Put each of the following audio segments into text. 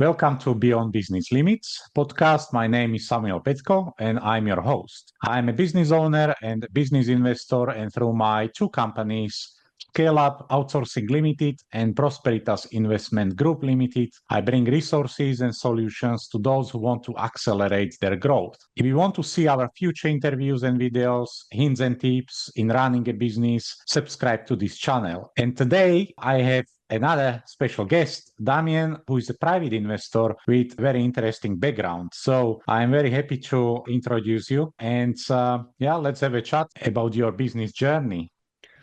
Welcome to Beyond Business Limits podcast. My name is Samuel Petko and I'm your host. I'm a business owner and business investor, and through my two companies, Scale Up Outsourcing Limited and Prosperitas Investment Group Limited, I bring resources and solutions to those who want to accelerate their growth. If you want to see our future interviews and videos, hints and tips in running a business, subscribe to this channel. And today I have another special guest, Damien, who is a private investor with very interesting background. So I'm very happy to introduce you. And let's have a chat about your business journey.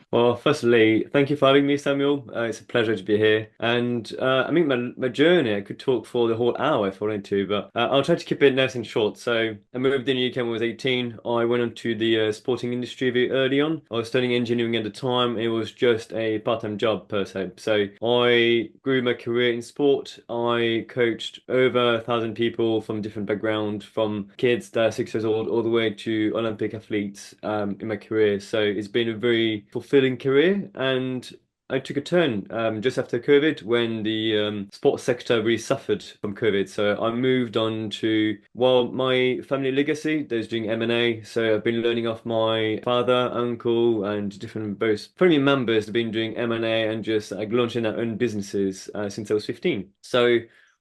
Well, firstly, thank you for having me, Samuel. It's a pleasure to be here. And my journey, I could talk for the whole hour if I wanted to, but I'll try to keep it nice and short. So I moved in the UK when I was 18. I went into the sporting industry very early on. I was studying engineering at the time. It was just a part-time job per se. So I grew my career in sport. I coached over 1,000 people from different backgrounds, from kids that are 6 years old all the way to Olympic athletes in my career. So it's been a very fulfilling career, and I took a turn just after COVID when the sports sector really suffered from COVID. So I moved on to, well, my family legacy. There's doing M&A. So I've been learning off my father, uncle, and different both family members have been doing M&A and just like launching their own businesses since I was 15. So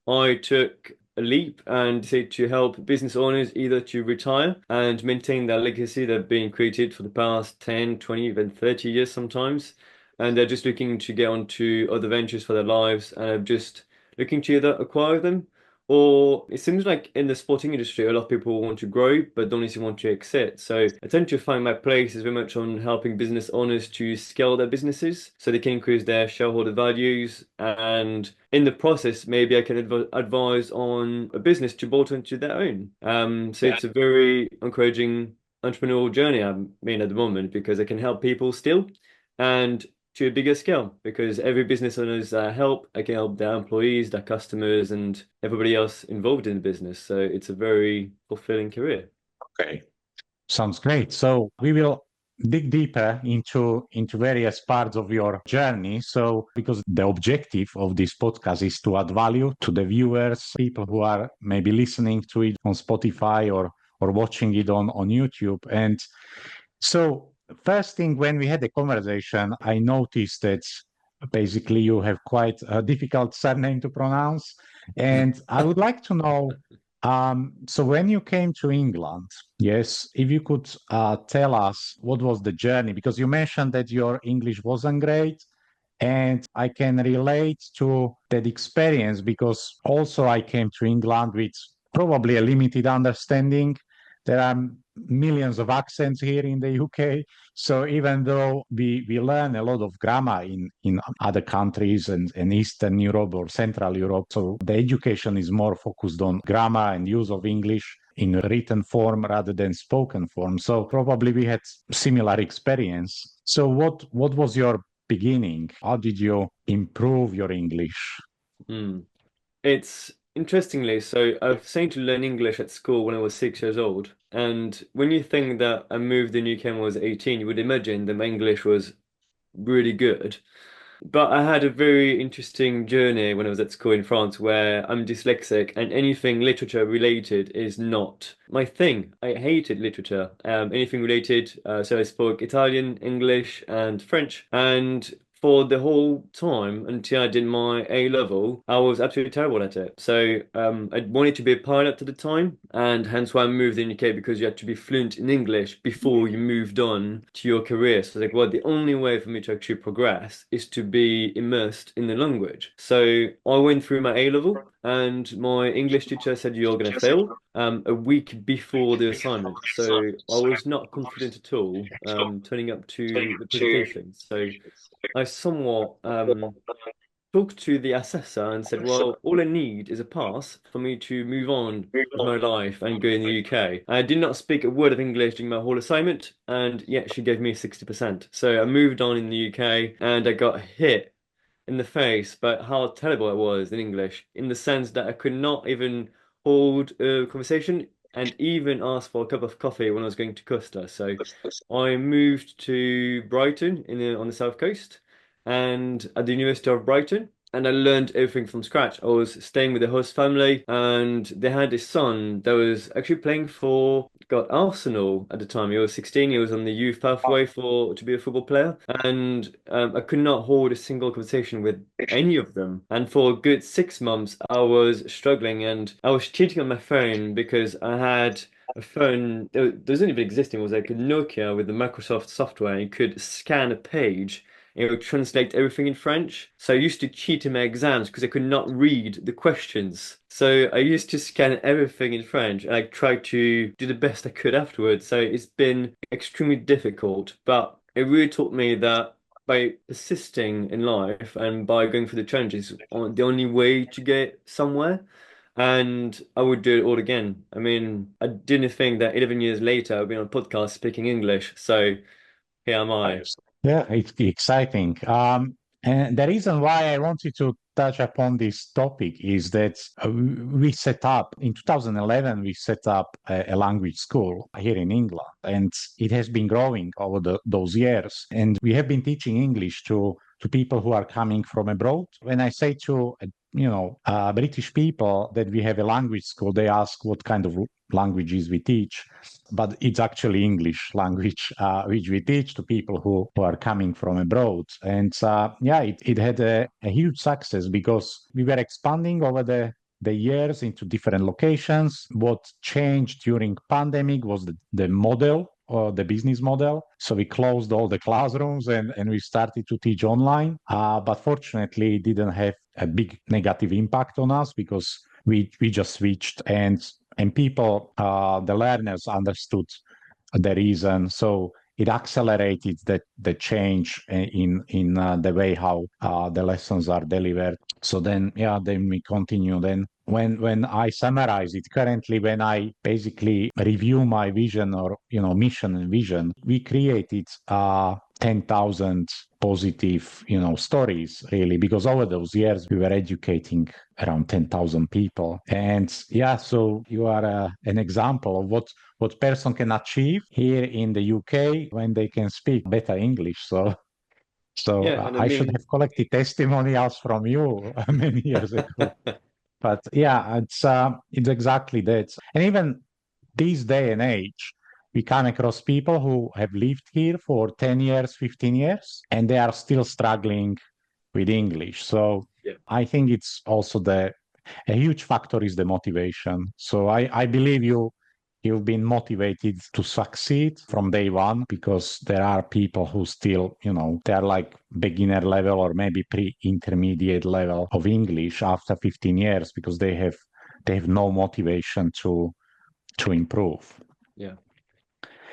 I took a leap and decided to help business owners either to retire and maintain their legacy they've been created for the past 10, 20, even 30 years sometimes. And they're just looking to get onto other ventures for their lives and are just looking to either acquire them, or it seems like in the sporting industry, a lot of people want to grow but don't necessarily want to exit. So I tend to find my place is very much on helping business owners to scale their businesses so they can increase their shareholder values. And in the process, maybe I can advise on a business to bolt into their own. So it's a very encouraging entrepreneurial journey I'm in at the moment because I can help people still and to a bigger scale, because every business owners help, I can help their employees, their customers, and everybody else involved in the business. So it's a very fulfilling career. Okay, sounds great. So we will dig deeper into various parts of your journey. So because the objective of this podcast is to add value to the viewers, people who are maybe listening to it on Spotify or watching it on YouTube. And so first thing, when we had the conversation, I noticed that basically you have quite a difficult surname to pronounce. And I would like to know, so when you came to England, yes, if you could tell us what was the journey, because you mentioned that your English wasn't great. And I can relate to that experience because also I came to England with probably a limited understanding. There are millions of accents here in the UK. So even though we learn a lot of grammar in other countries and Eastern Europe or Central Europe, so the education is more focused on grammar and use of English in written form rather than spoken form. So probably we had similar experience. So what was your beginning? How did you improve your English? Hmm. It's interestingly, so I was starting to learn English at school when I was 6 years old. And when you think that I moved in the UK when I was 18, you would imagine that my English was really good. But I had a very interesting journey when I was at school in France where I'm dyslexic and anything literature related is not my thing. I hated literature. Anything related, so I spoke Italian, English, and French. And for the whole time until I did my A level, I was absolutely terrible at it. So I wanted to be a pilot at the time, and hence why I moved in the UK because you had to be fluent in English before you moved on to your career. So like, well, the only way for me to actually progress is to be immersed in the language. So I went through my A level, and my English teacher said you're going to fail a week before the assignment. So I was not confident at all turning up to the presentation. So I somewhat talked to the assessor and said, well, all I need is a pass for me to move on with my life and go in the UK. I did not speak a word of English during my whole assignment, and yet she gave me 60%. So I moved on in the UK and I got hit in the face by how terrible I was in English, in the sense that I could not even hold a conversation and even ask for a cup of coffee when I was going to Costa. So I moved to Brighton on the south coast and at the University of Brighton. and I learned everything from scratch. I was staying with the host family, and they had a son that was actually playing for got Arsenal at the time. He was 16. He was on the youth pathway for to be a football player, and I could not hold a single conversation with any of them. And for a good 6 months, I was struggling, and I was cheating on my phone because I had a phone that doesn't even exist. It was like a Nokia with the Microsoft software. You could scan a page, it would translate everything in French. So I used to cheat in my exams because I could not read the questions. So I used to scan everything in French and I tried to do the best I could afterwards. So it's been extremely difficult, but it really taught me that by persisting in life and by going through the challenges, the only way to get somewhere. And I would do it all again. I mean, I didn't think that 11 years later I'd be on a podcast speaking English. So here am I. Nice. Yeah, it's exciting. And the reason why I wanted to touch upon this topic is that we set up in 2011, we set up a language school here in England, and it has been growing over those years. And we have been teaching English to people who are coming from abroad. When I say to British people that we have a language school, they ask what kind of languages we teach, but it's actually English language which we teach to people who are coming from abroad. And yeah, it had a huge success because we were expanding over the years into different locations. What changed during pandemic was the model or the business model. So we closed all the classrooms and we started to teach online. But fortunately, it didn't have a big negative impact on us because we just switched and people, the learners understood the reason. So it accelerated the change in the way how the lessons are delivered. So then, yeah, then we continue. Then when I summarize it, currently when I basically review my vision or mission and vision, we created 10,000 positive stories really, because over those years we were educating around 10,000 people. And yeah, so you are an example of what person can achieve here in the UK when they can speak better English. So Yeah, and I I should mean, have collected testimonials from you many years ago. But yeah, it's exactly that. And even this day and age, we come across people who have lived here for 10 years, 15 years, and they are still struggling with English. So yeah, I think it's also a huge factor is the motivation. So I believe you've been motivated to succeed from day one, because there are people who still, they're like beginner level or maybe pre-intermediate level of English after 15 years because they have no motivation to improve. yeah.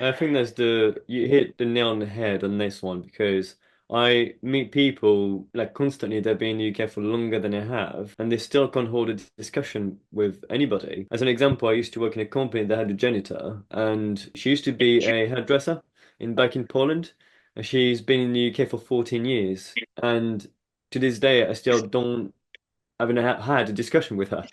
I think that's you hit the nail on the head on this one because I meet people like constantly that have been in the UK for longer than I have, and they still can't hold a discussion with anybody. As an example, I used to work in a company that had a janitor, and she used to be a hairdresser back in Poland, and she's been in the UK for 14 years, and to this day, I still don't haven't had a discussion with her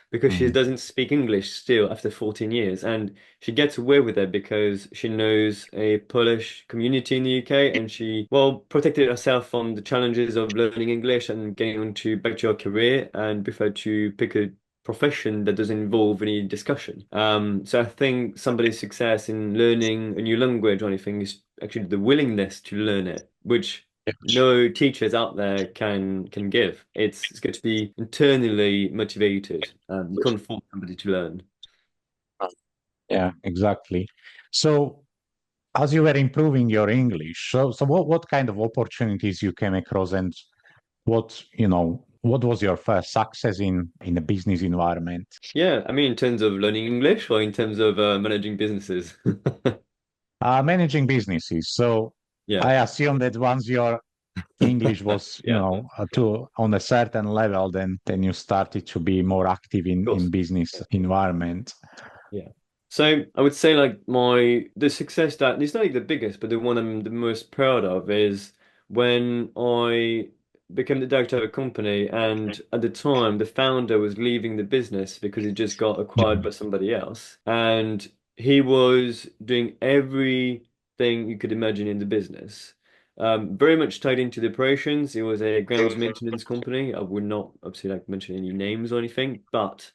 because she Mhm. doesn't speak English still after 14 years. And she gets away with it because she knows a Polish community in the UK and she, well, protected herself from the challenges of learning English and getting onto back to her career and preferred to pick a profession that doesn't involve any discussion. So I think somebody's success in learning a new language or anything is actually the willingness to learn it, which no teachers out there can give. It's got to be internally motivated. You can't force somebody to learn. Yeah, exactly. So as you were improving your English, so what kind of opportunities you came across, and what was your first success in a business environment? Yeah, I mean, in terms of learning English or in terms of managing businesses. Managing businesses. So Yeah, I assume that once your English was, yeah, of to on a certain level, then you started to be more active in course. business environment. Yeah. So I would say like the success that it's not like the biggest, but the one I'm the most proud of is when I became the director of a company, and at the time the founder was leaving the business because he just got acquired by somebody else, and he was doing everything you could imagine in the business. very much tied into the operations. It was a grounds maintenance company. I would not obviously like mention any names or anything, but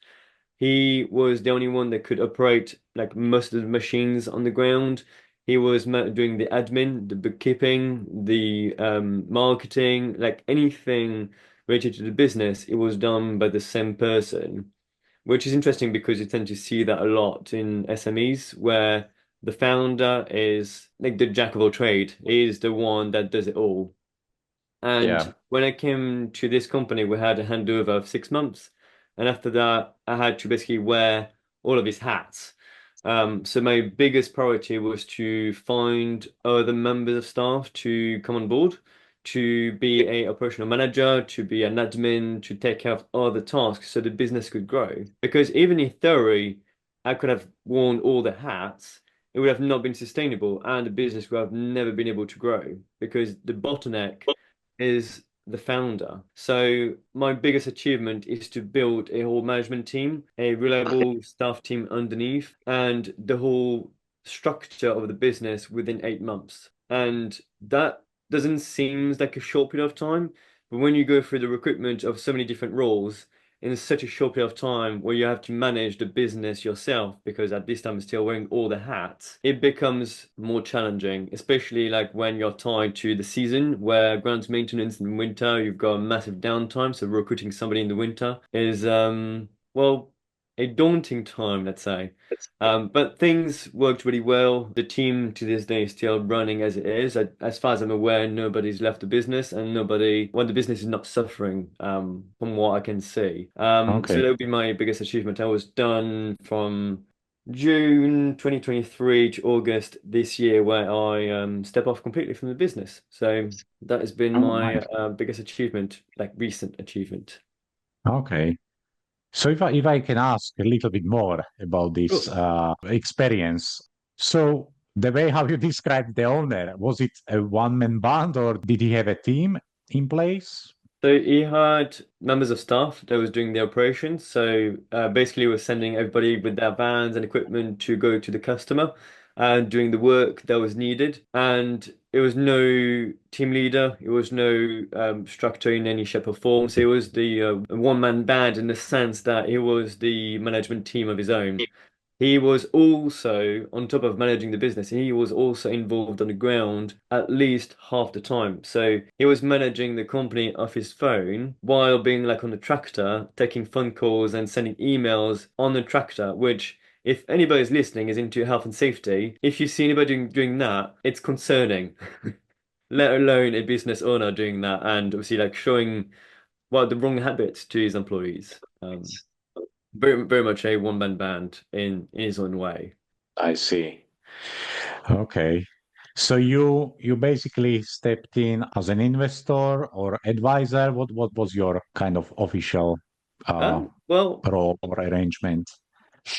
he was the only one that could operate like most of the machines on the ground. He was doing the admin, the bookkeeping, the marketing, like anything related to the business. It was done by the same person, which is interesting because you tend to see that a lot in SMEs where the founder is like the jack of all trade. He is the one that does it all. And Yeah. when I came to this company, we had a handover of 6 months. And after that, I had to basically wear all of his hats. So my biggest priority was to find other members of staff to come on board, to be a operational manager, to be an admin, to take care of other tasks so the business could grow. Because even in theory, I could have worn all the hats, it would have not been sustainable, and the business would have never been able to grow because the bottleneck is the founder. So my biggest achievement is to build a whole management team, a reliable staff team underneath, and the whole structure of the business within 8 months. And that doesn't seem like a short period of time, but when you go through the recruitment of so many different roles, in such a short period of time where you have to manage the business yourself because at this time I'm still wearing all the hats, it becomes more challenging, especially like when you're tied to the season where grounds maintenance in winter, you've got a massive downtime. So recruiting somebody in the winter is well, a daunting time, let's say. But things worked really well. The team to this day is still running as it is. As far as I'm aware, nobody's left the business and the business is not suffering, from what I can see. So Okay. that would be my biggest achievement. I was done from June 2023 to August this year, where I step off completely from the business. So that has been Oh, my nice. biggest achievement, like recent achievement. Okay. So if I can ask a little bit more about this Sure. experience, so the way how you described the owner, was it a one-man band or did he have a team in place? So he had members of staff that was doing the operations. So basically, was sending everybody with their vans and equipment to go to the customer and doing the work that was needed. And it was no team leader. It was no structure in any shape or form. So it was the one-man band in the sense that he was the management team of his own. He was also, on top of managing the business, he was also involved on the ground at least half the time. So he was managing the company off his phone while being like on the tractor, taking phone calls and sending emails on the tractor, which if anybody's listening is into health and safety, if you see anybody doing that, it's concerning. Let alone a business owner doing that and obviously like showing well the wrong habits to his employees. Very, very much a one-man band in his own way. I see. Okay. So you basically stepped in as an investor or advisor. What was your kind of official Well, role or arrangement?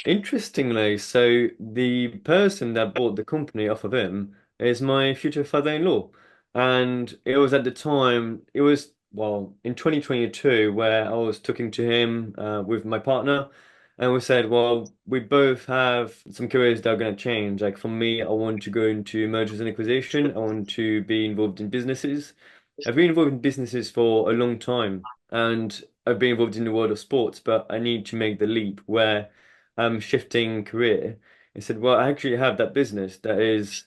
interestingly, so the person that bought the company off of him is my future father-in-law. And it was at the time, it was, well, in 2022, where I was talking to him with my partner, and we said, well, we both have some careers that are going to change. Like for me, I want to go into mergers and acquisition. I want to be involved in businesses. I've been involved in businesses for a long time, and I've been involved in the world of sports, but I need to make the leap where shifting career. He said, well, I actually have that business that is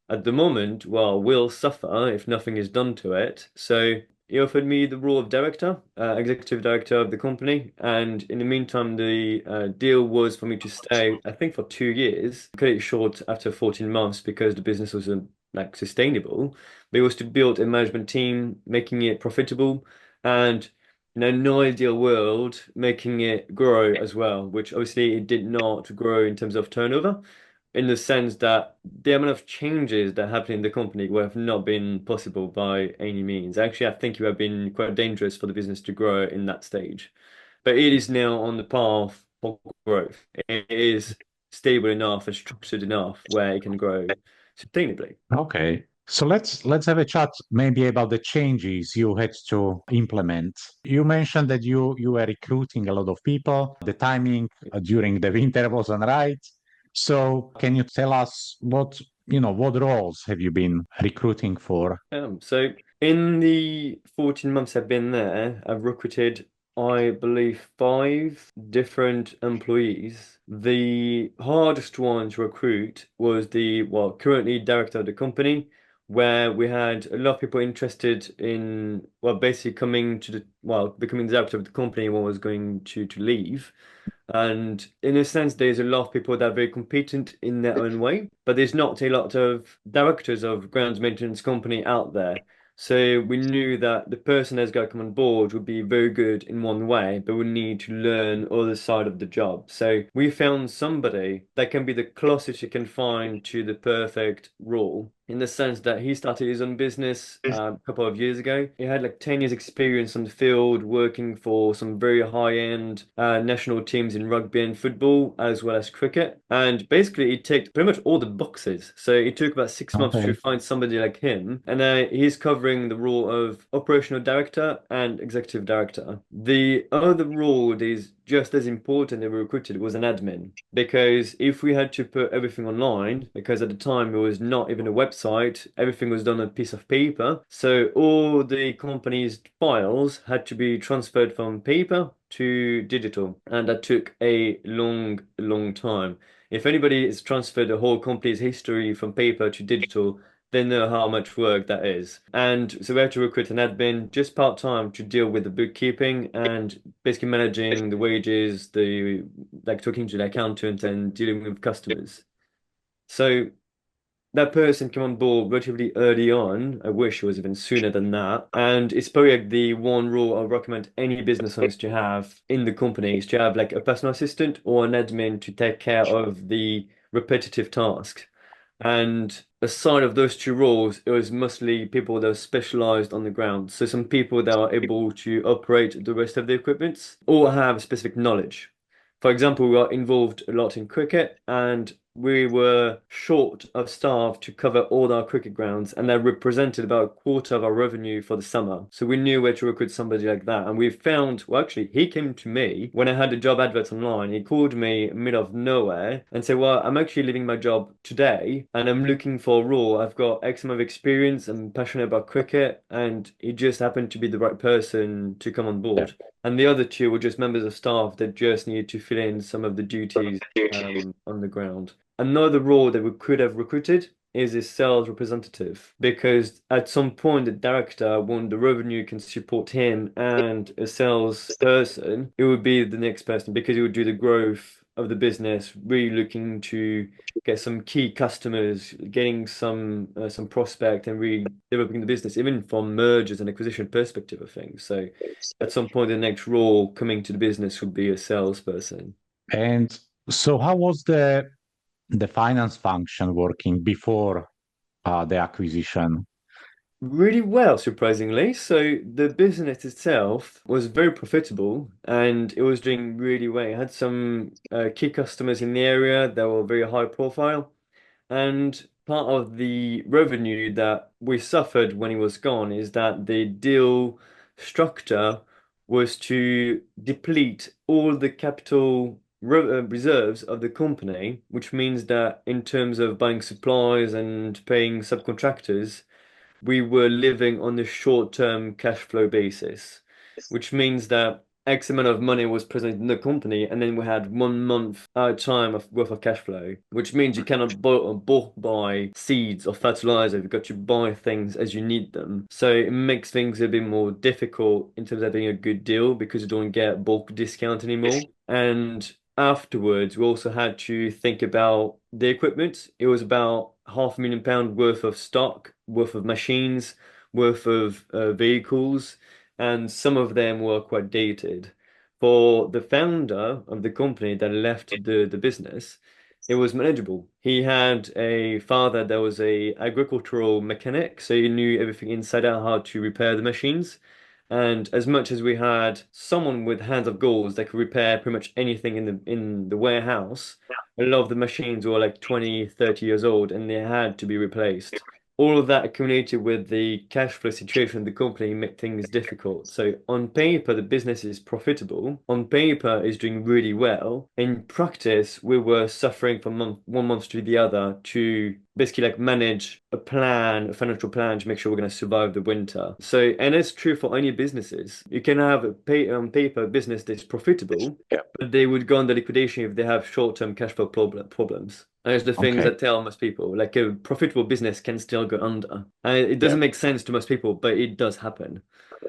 at the moment, well, will suffer if nothing is done to it. So he offered me the role of director, executive director of the company. And in the meantime, the deal was for me to stay, I think, for 2 years, cut it short after 14 months because the business wasn't like sustainable. But it was to build a management team, making it profitable, and in an ideal world, making it grow as well, which obviously it did not grow in terms of turnover in the sense that the amount of changes that happen in the company would have not been possible by any means. Actually, I think it would have been quite dangerous for the business to grow in that stage. But it is now on the path for growth. It is stable enough and structured enough where it can grow sustainably. Okay. So let's have a chat maybe about the changes you had to implement. You mentioned that you were recruiting a lot of people. The timing during the winter wasn't right. So can you tell us what roles have you been recruiting for? So in the 14 months I've been there, I've recruited, I believe, 5 different employees. The hardest one to recruit was currently director of the company, where we had a lot of people interested in, basically becoming the director of the company when was going to leave. And in a sense, there's a lot of people that are very competent in their own way, but there's not a lot of directors of grounds maintenance company out there. So we knew that the person that's going to come on board would be very good in one way, but would need to learn other side of the job. So we found somebody that can be the closest you can find to the perfect role. In the sense that he started his own business a couple of years ago. He had like 10 years experience on the field working for some very high-end national teams in rugby and football, as well as cricket. And basically, he ticked pretty much all the boxes. So it took about 6 months to Okay. find somebody like him. And he's covering the role of operational director and executive director. The other role that is just as important that we recruited was an admin. Because if we had to put everything online, because at the time it was not even a website, everything was done on a piece of paper. So all the company's files had to be transferred from paper to digital. And that took a long, long time. If anybody has transferred the whole company's history from paper to digital, they know how much work that is. And so we had to recruit an admin just part-time to deal with the bookkeeping and basically managing the wages, the like talking to the accountant and dealing with customers. So that person came on board relatively early on. I wish it was even sooner than that. And it's probably like the one rule I recommend any business owners to have in the company is to have like a personal assistant or an admin to take care of the repetitive tasks. And aside of those two roles, it was mostly people that were specialized on the ground. So some people that are able to operate the rest of the equipment or have specific knowledge. For example, we are involved a lot in cricket and we were short of staff to cover all our cricket grounds, and that represented about a quarter of our revenue for the summer. So we knew where to recruit somebody like that. And we found, well, actually, he came to me when I had a job advert online. He called me middle of nowhere and said, well, I'm actually leaving my job today and I'm looking for a role. I've got X amount of experience, I'm passionate about cricket, and he just happened to be the right person to come on board. And the other two were just members of staff that just needed to fill in some of the duties on the ground. Another role that we could have recruited is a sales representative because at some point the director, when the revenue can support him and a sales person, it would be the next person because it would do the growth of the business, really looking to get some key customers, getting some prospect and really developing the business, even from mergers and acquisition perspective of things. So at some point the next role coming to the business would be a salesperson. And so how was the finance function working before the acquisition? Really well, surprisingly. So the business itself was very profitable and it was doing really well. It had some key customers in the area that were very high profile. And part of the revenue that we suffered when he was gone is that the deal structure was to deplete all the capital reserves of the company, which means that in terms of buying supplies and paying subcontractors, we were living on a short-term cash flow basis, which means that X amount of money was present in the company, and then we had 1 month at a time of worth of cash flow, which means you cannot bulk buy seeds or fertilizer. You've got to buy things as you need them. So it makes things a bit more difficult in terms of having a good deal because you don't get bulk discount anymore. And afterwards, we also had to think about the equipment. It was about £500,000 worth of stock, worth of machines, worth of vehicles, and some of them were quite dated. For the founder of the company that left the business, it was manageable. He had a father that was a agricultural mechanic, so he knew everything inside out how to repair the machines. And as much as we had someone with hands of gold that could repair pretty much anything in the warehouse, a lot of the machines were like 20, 30 years old and they had to be replaced. all of that accumulated with the cash flow situation of the company make things difficult. So on paper, the business is profitable. On paper, is doing really well. In practice, we were suffering from one month to the other to basically like manage a plan, a financial plan to make sure we're going to survive the winter. So, and it's true for any businesses. You can have a on paper business that's profitable, Yeah. but they would go under liquidation if they have short-term cash flow problems. And it's the things Okay. that tell most people. Like a profitable business can still go under. And it Yeah. doesn't make sense to most people, but it does happen.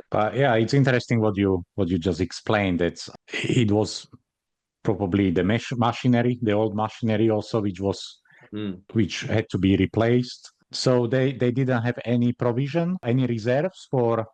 But yeah, it's interesting what you just explained. It was probably the machinery, the old machinery also, Mm. which had to be replaced. So they didn't have any provision, any reserves for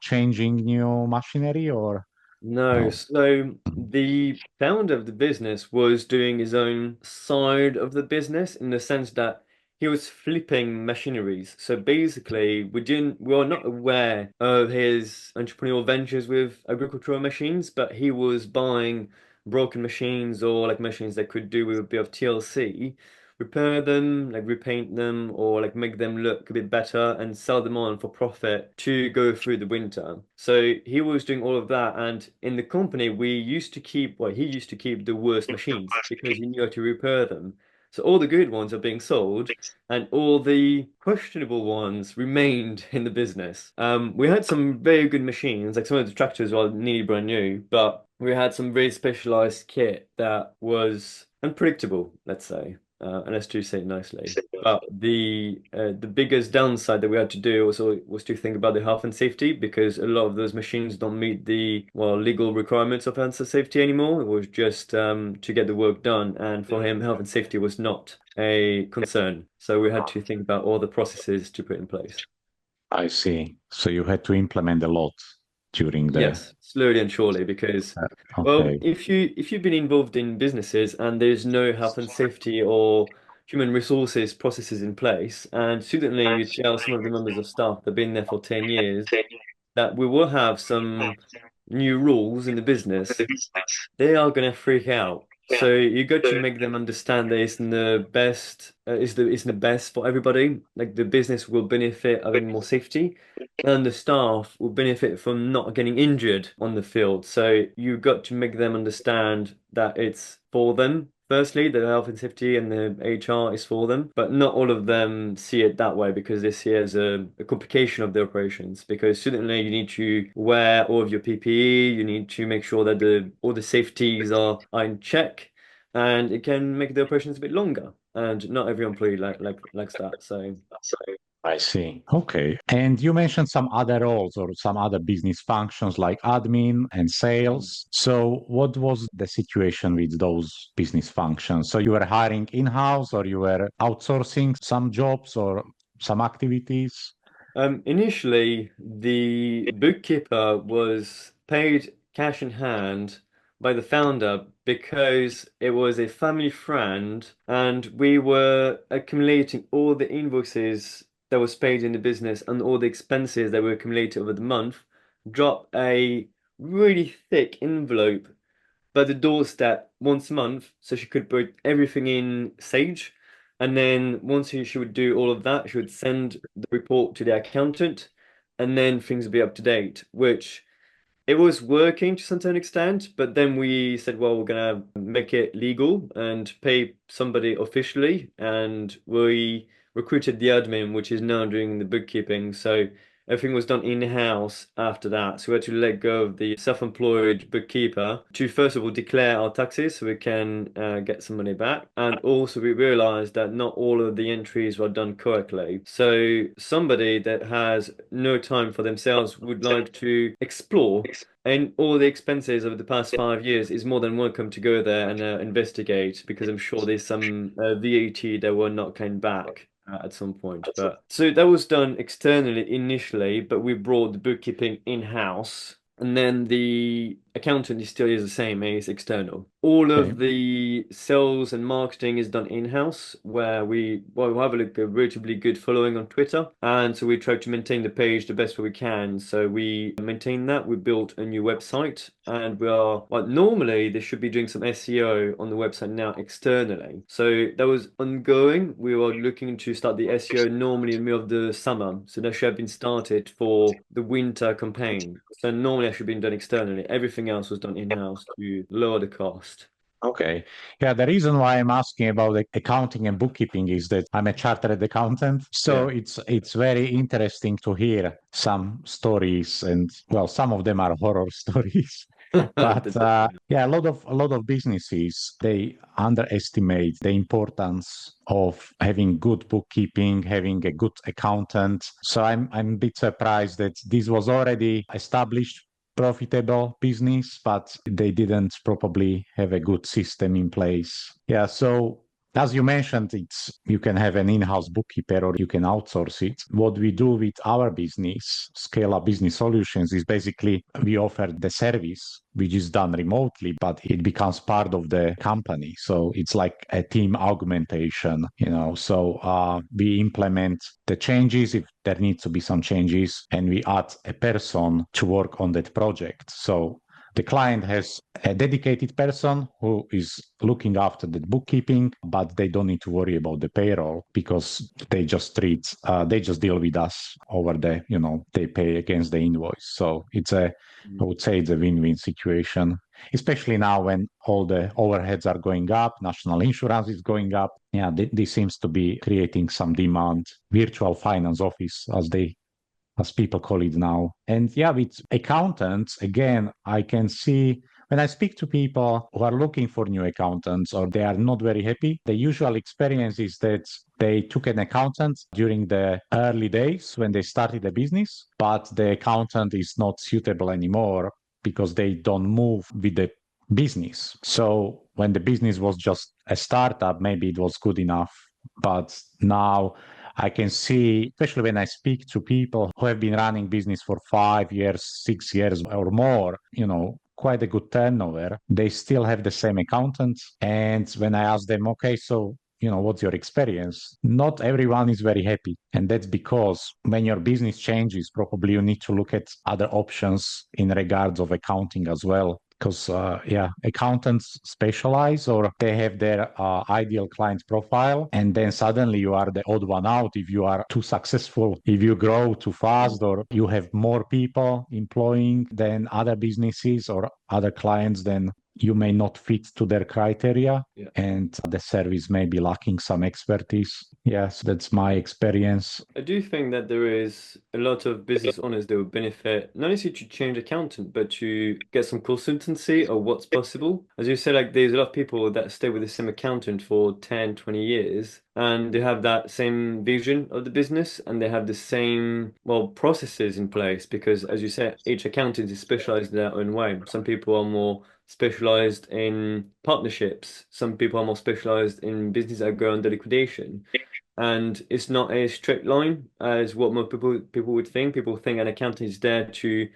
changing new machinery or No, no. so the founder of the business was doing his own side of the business in the sense that he was flipping machineries. So basically, we were not aware of his entrepreneurial ventures with agricultural machines, but he was buying broken machines or like machines that could do with a bit of TLC, repair them, like repaint them, or like make them look a bit better and sell them on for profit to go through the winter. So he was doing all of that, and in the company we used to keep, well, he used to keep the worst machines because he knew how to repair them. So all the good ones are being sold, and all the questionable ones remained in the business. We had some very good machines, like some of the tractors were nearly brand new, but we had some very specialized kit that was unpredictable, let's say. And let's just say it nicely. But the biggest downside that we had to do also was to think about the health and safety because a lot of those machines don't meet the legal requirements of health and safety anymore. It was just to get the work done, and for him, health and safety was not a concern. So we had to think about all the processes to put in place. I see. So you had to implement a lot during the Yes, slowly and surely, because well, okay. if you've been involved in businesses and there's no health and safety or human resources processes in place, and suddenly you tell some of the members of staff that have been there for 10 years that we will have some new rules in the business, they are going to freak out. So you got to make them understand that it's in the best, it's in the best for everybody. Like the business will benefit having more safety, and the staff will benefit from not getting injured on the field. So you got to make them understand that it's for them. Firstly, the health and safety and the HR is for them, but not all of them see it that way because they see it as a complication of the operations. Because certainly you need to wear all of your PPE, you need to make sure that the all the safeties are in check, and it can make the operations a bit longer. And not every employee likes that. So. I see. Okay. And you mentioned some other roles or some other business functions like admin and sales. So what was the situation with those business functions? So you were hiring in-house or you were outsourcing some jobs or some activities? Initially, the bookkeeper was paid cash in hand by the founder because it was a family friend, and we were accumulating all the invoices that was paid in the business and all the expenses that were accumulated over the month, drop a really thick envelope by the doorstep once a month so she could put everything in Sage. And then once she would do all of that, she would send the report to the accountant, and then things would be up to date, which it was working to some extent, but then we said, well, we're gonna make it legal and pay somebody officially, and we recruited the admin, which is now doing the bookkeeping. So everything was done in-house after that. So we had to let go of the self-employed bookkeeper to first of all declare our taxes so we can get some money back. And also we realized that not all of the entries were done correctly. So somebody that has no time for themselves would like to explore and all the expenses over the past 5 years is more than welcome to go there and investigate because I'm sure there's some VAT that were not claimed back at some point. But so that was done externally initially, but we brought the bookkeeping in-house. And then the accountant is still is the same, it's external. All Okay. of the sales and marketing is done in-house, where we have a relatively good following on Twitter, and so we try to maintain the page the best way we can. So we maintain that. We built a new website, and we are well, normally they should be doing some SEO on the website now externally. So that was ongoing. We were looking to start the SEO normally in the middle of the summer, so that should have been started for the winter campaign. So normally I should have been done externally. Everything else was done in-house to lower the cost. Okay. Yeah, the reason why I'm asking about the accounting and bookkeeping is that I'm a chartered accountant. So Yeah, it's very interesting to hear some stories, and well, some of them are horror stories. But yeah, a lot of businesses, they underestimate the importance of having good bookkeeping, having a good accountant. So I'm a bit surprised that this was already established profitable business, but they didn't probably have a good system in place. Yeah, so as you mentioned, it's you can have an in-house bookkeeper or you can outsource it. What we do with our business, Scale Up Business Solutions, is basically we offer the service which is done remotely, but it becomes part of the company. So it's like a team augmentation, you know. So we implement the changes if there needs to be some changes, and we add a person to work on that project. So the client has a dedicated person who is looking after the bookkeeping, but they don't need to worry about the payroll because they just deal with us over they pay against the invoice. So I would say it's a win-win situation, especially now when all the overheads are going up, national insurance is going up. Yeah, this seems to be creating some demand. Virtual finance office, as people call it now. And yeah, with accountants, again, I can see when I speak to people who are looking for new accountants or they are not very happy, the usual experience is that they took an accountant during the early days when they started a business, but the accountant is not suitable anymore because they don't move with the business. So when the business was just a startup, maybe it was good enough. But now I can see, especially when I speak to people who have been running business for 5 years, 6 years or more, quite a good turnover. They still have the same accountants. And when I ask them, okay, so what's your experience? Not everyone is very happy. And that's because when your business changes, probably you need to look at other options in regards of accounting as well. Because, accountants specialize or they have their ideal client profile. And then suddenly you are the odd one out if you are too successful, if you grow too fast, or you have more people employing than other businesses or other clients, then you may not fit to their criteria, yeah. and the service may be lacking some expertise. Yes, that's my experience. I do think that there is a lot of business owners that would benefit not necessarily to change accountant, but to get some consultancy of what's possible. As you said, like there's a lot of people that stay with the same accountant for 10, 20 years, and they have that same vision of the business and they have the same, well, processes in place because, as you said, each accountant is specialized in their own way. Some people are more specialized in partnerships. Some people are more specialized in business that go under liquidation. And it's not a straight line as what most people would think. People think an accountant is there to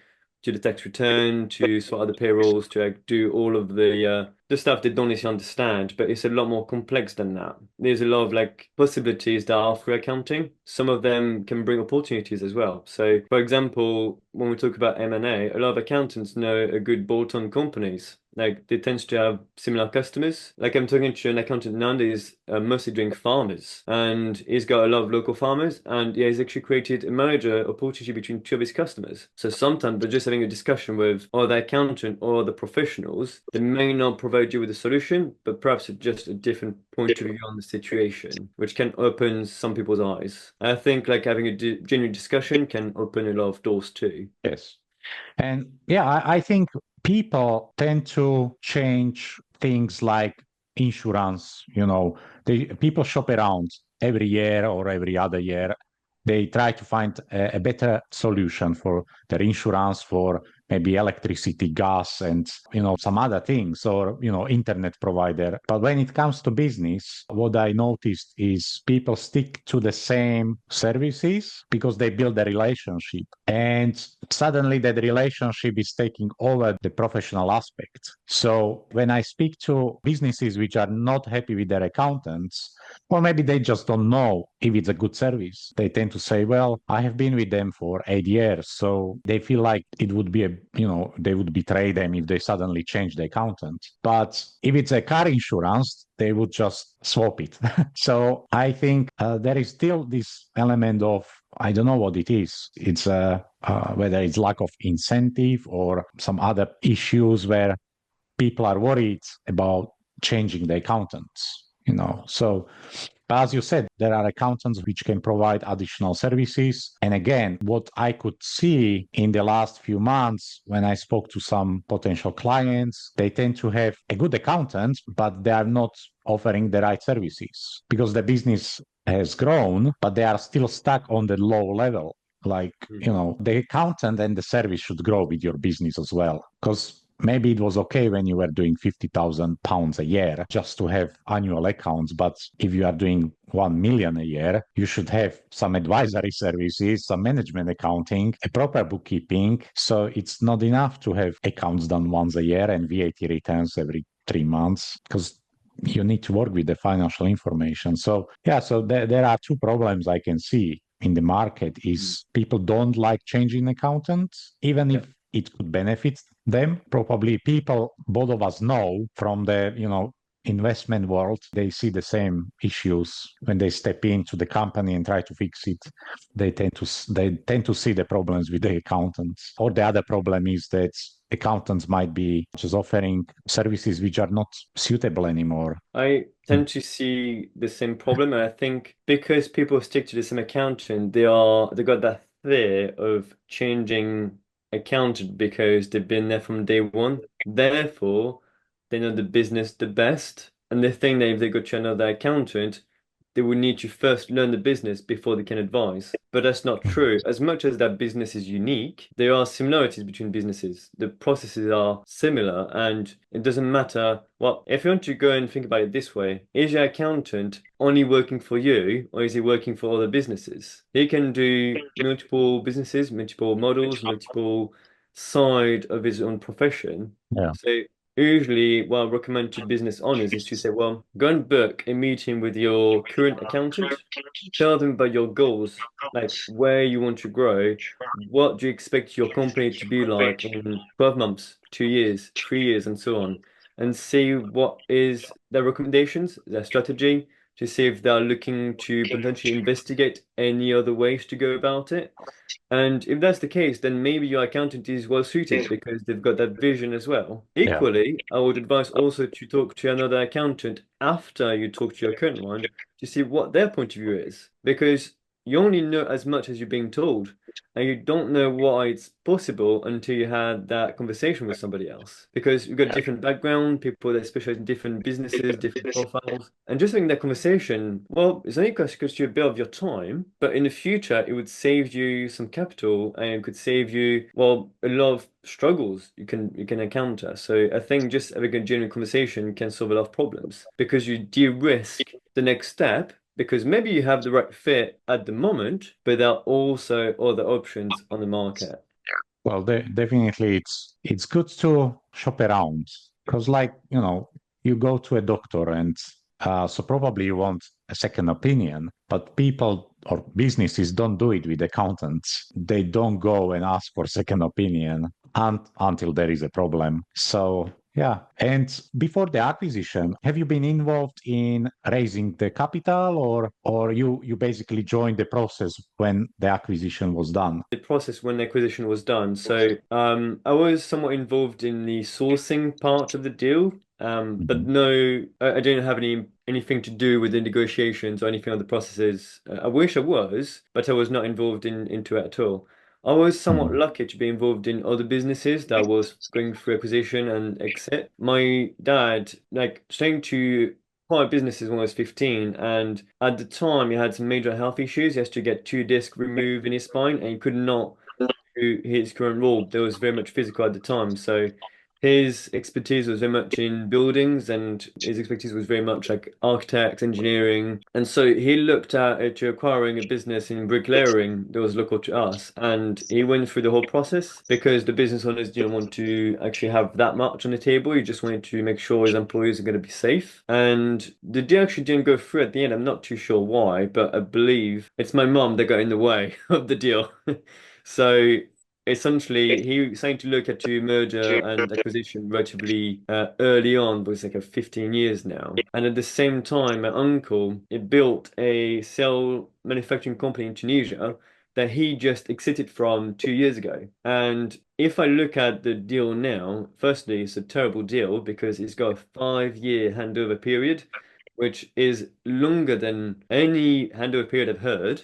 do the tax return, to sort out the payrolls, to do all of the stuff they don't necessarily understand. But it's a lot more complex than that. There's a lot of like possibilities that are through accounting. Some of them can bring opportunities as well. So, for example, when we talk about M&A, a lot of accountants know a good bolt-on companies. Like they tend to have similar customers. Like I'm talking to an accountant now that is mostly doing farmers, and he's got a lot of local farmers, and yeah, he's actually created a merger opportunity between two of his customers. So sometimes by just having a discussion with or the accountant or the professionals, they may not provide you with a solution, but perhaps just a different point of view on the situation, which can open some people's eyes. I think like having a genuine discussion can open a lot of doors too. Yes. And yeah, I think people tend to change things like insurance. People shop around every year or every other year. They try to find a better solution for their insurance, for maybe electricity, gas, and some other things, or internet provider. But when it comes to business, what I noticed is people stick to the same services because they build a relationship, and suddenly that relationship is taking over the professional aspect. So when I speak to businesses which are not happy with their accountants, or maybe they just don't know if it's a good service, they tend to say, well, I have been with them for 8 years. So they feel like it would be they would betray them if they suddenly change the accountant. But if it's a car insurance, they would just swap it. So I think there is still this element of, I don't know what it is. It's whether it's lack of incentive or some other issues where people are worried about changing the accountants. So, but as you said, there are accountants which can provide additional services. And again, what I could see in the last few months when I spoke to some potential clients, they tend to have a good accountant, but they are not offering the right services because the business has grown, but they are still stuck on the low level. Like, the accountant and the service should grow with your business as well. Because maybe it was okay when you were doing £50,000 a year just to have annual accounts. But if you are doing 1 million a year, you should have some advisory services, some management accounting, a proper bookkeeping. So it's not enough to have accounts done once a year and VAT returns every 3 months, because you need to work with the financial information. So yeah, so there are two problems I can see in the market is people don't like changing accountants, even if it could benefit them. Probably people, both of us know from the, investment world, they see the same issues when they step into the company and try to fix it. They tend to see the problems with the accountants. Or the other problem is that accountants might be just offering services which are not suitable anymore. I tend to see the same problem, and I think because people stick to the same accountant, they got that fear of changing accountant because they've been there from day one. Therefore, they know the business the best, and they think that if they go to another accountant, they will need to first learn the business before they can advise. But that's not true. As much as that business is unique, there are similarities between businesses. The processes are similar, and it doesn't matter. Well, if you want to go and think about it this way, is your accountant only working for you, or is he working for other businesses? He can do multiple businesses, multiple models, multiple side of his own profession. Yeah. So usually, what I recommend to business owners is to say, well, go and book a meeting with your current accountant. Tell them about your goals, like where you want to grow. What do you expect your company to be like in 12 months, 2 years, 3 years, and so on? And see what is their recommendations, their strategy, to see if they're looking to potentially investigate any other ways to go about it. And if that's the case, then maybe your accountant is well suited because they've got that vision as well. Yeah. Equally, I would advise also to talk to another accountant after you talk to your current one to see what their point of view is. Because you only know as much as you're being told, and you don't know why it's possible until you had that conversation with somebody else. Because you've got different background, people that specialize in different businesses, different profiles. And just having that conversation, well, it's only cost you a bit of your time, but in the future, it would save you some capital and it could save you, well, a lot of struggles you can encounter. So I think just having a genuine conversation can solve a lot of problems because you de-risk the next step because maybe you have the right fit at the moment, but there are also other options on the market. Well, definitely, it's good to shop around because, like, you go to a doctor, and so probably you want a second opinion. But people or businesses don't do it with accountants. They don't go and ask for second opinion until there is a problem. So yeah. And before the acquisition, have you been involved in raising the capital, or you basically joined the process when the acquisition was done? The process when the acquisition was done. So I was somewhat involved in the sourcing part of the deal, but Mhm. no, I didn't have anything to do with the negotiations or anything of the processes. I wish I was, but I was not involved into it at all. I was somewhat Mhm. lucky to be involved in other businesses that was going through acquisition and exit. My dad, like, starting to acquired businesses when I was 15, and at the time he had some major health issues. He has to get two discs removed in his spine, and he could not to his current role, there was very much physical at the time. So his expertise was very much in buildings, and his expertise was very much like architects, engineering. And so he looked at to acquiring a business in bricklayering that was local to us. And he went through the whole process because the business owners didn't want to actually have that much on the table. He just wanted to make sure his employees are going to be safe. And the deal actually didn't go through at the end. I'm not too sure why, but I believe it's my mum that got in the way of the deal. So essentially, he started to look at to merger and acquisition relatively early on, but it's like a 15 years now. And at the same time, my uncle he built a cell manufacturing company in Tunisia that he just exited from 2 years ago. And if I look at the deal now, firstly, it's a terrible deal because it's got a 5 year handover period, which is longer than any handover period I've heard.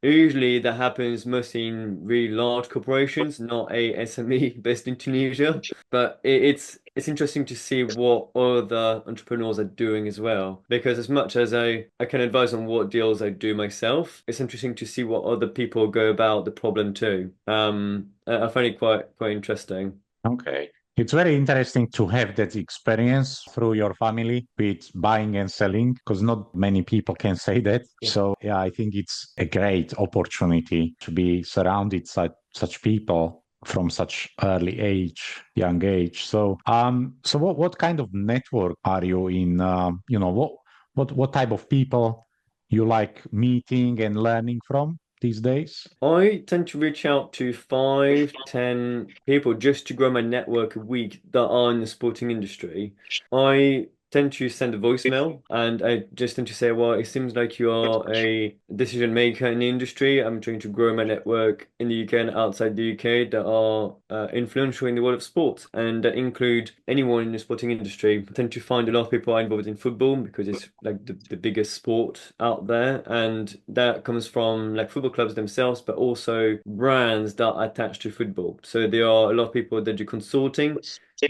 Usually that happens mostly in really large corporations, not a SME based in Tunisia. But it's interesting to see what other entrepreneurs are doing as well. Because as much as I can advise on what deals I do myself, it's interesting to see what other people go about the problem too. I find it quite interesting. Okay. It's very interesting to have that experience through your family with buying and selling because not many people can say that. Yeah. So, yeah, I think it's a great opportunity to be surrounded such people from such early age, young age. So what kind of network are you in? What type of people you like meeting and learning from these days? I tend to reach out to 5, 10 people just to grow my network a week that are in the sporting industry. I tend to send a voicemail and I just tend to say, well, it seems like you are a decision maker in the industry. I'm trying to grow my network in the UK and outside the UK that are influential in the world of sports and that include anyone in the sporting industry. I tend to find a lot of people are involved in football because it's like the biggest sport out there. And that comes from like football clubs themselves, but also brands that are attached to football. So there are a lot of people that do consulting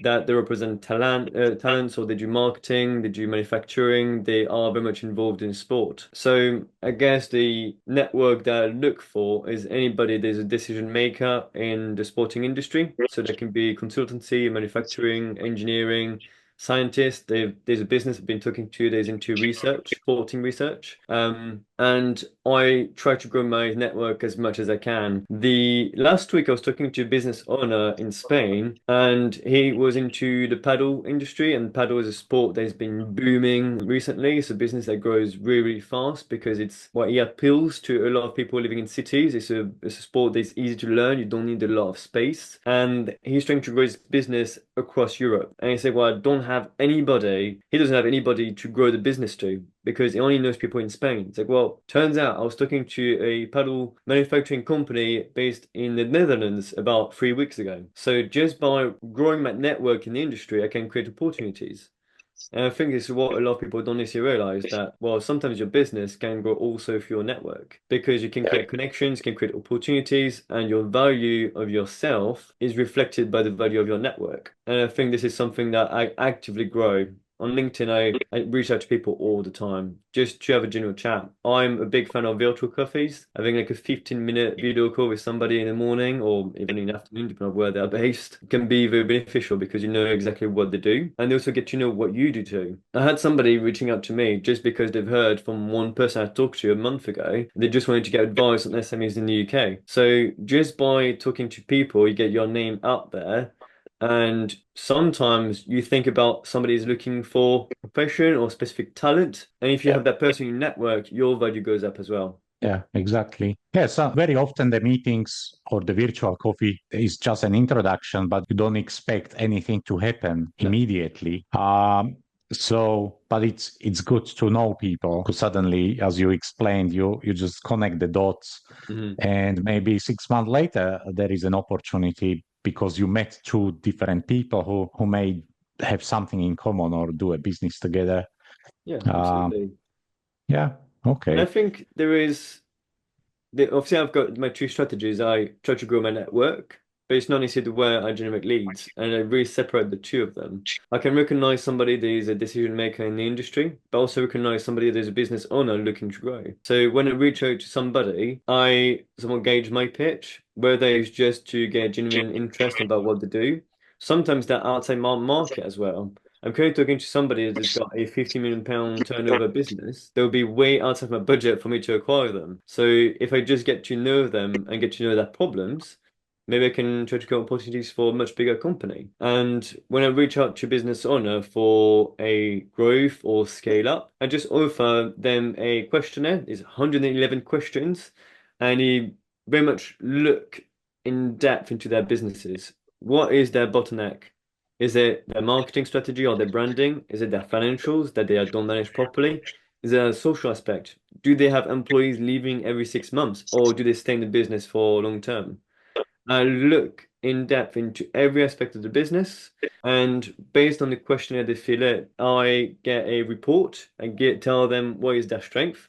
that they represent talents, or they do marketing, they do manufacturing, they are very much involved in sport. So I guess the network that I look for is anybody that's a decision maker in the sporting industry. So there can be consultancy, manufacturing, engineering, scientists. There's a business I've been talking to that's into research, sporting research. And I try to grow my network as much as I can. The last week I was talking to a business owner in Spain, and he was into the paddle industry, and paddle is a sport that has been booming recently. It's a business that grows really, really fast because it appeals to a lot of people living in cities. It's a sport that's easy to learn. You don't need a lot of space. And he's trying to grow his business across Europe. And he said, well, I don't have anybody. He doesn't have anybody to grow the business to because he only knows people in Spain. It's like, well, turns out I was talking to a paddle manufacturing company based in the Netherlands about 3 weeks ago. So just by growing my network in the industry, I can create opportunities. And I think this is what a lot of people don't necessarily realize that, well, sometimes your business can grow also through your network because you can create connections, can create opportunities, and your value of yourself is reflected by the value of your network. And I think this is something that I actively grow. On LinkedIn, I reach out to people all the time just to have a general chat. I'm a big fan of virtual coffees. Having like a 15-minute video call with somebody in the morning or even in the afternoon, depending on where they're based, can be very beneficial because you know exactly what they do. And they also get to know what you do too. I had somebody reaching out to me just because they've heard from one person I talked to a month ago. They just wanted to get advice on SMEs in the UK. So just by talking to people, you get your name out there. And sometimes you think about somebody is looking for profession or specific talent. And if you have that person in your network, your value goes up as well. Yeah, exactly. Yeah, so very often the meetings or the virtual coffee is just an introduction, but you don't expect anything to happen No. immediately. But it's good to know people because suddenly, as you explained, you just connect the dots, Mhm. and maybe 6 months later there is an opportunity because you met two different people who may have something in common or do a business together. Yeah, Um, absolutely. yeah, And I okay. think there is obviously I've got my two strategies. I try to grow my network but it's not necessarily where I generate leads, and I really separate the two of them. I can recognize somebody that is a decision maker in the industry, but also recognize somebody that is a business owner looking to grow. So when I reach out to somebody, I somewhat gauge my pitch, whether it's just to get genuine interest about what they do. Sometimes they're outside my market as well. I'm currently talking to somebody that's got a £50 million turnover business. They'll be way out of my budget for me to acquire them. So if I just get to know them and get to know their problems, maybe I can try to get opportunities for a much bigger company. And when I reach out to a business owner for a growth or scale up, I just offer them a questionnaire. It's 111 questions, and you very much look in depth into their businesses. What is their bottleneck? Is it their marketing strategy or their branding? Is it their financials that they don't manage properly? Is there a social aspect? Do they have employees leaving every 6 months, or do they stay in the business for long term? I look in depth into every aspect of the business, and based on the questionnaire they fill out, I get a report and tell them what is their strength,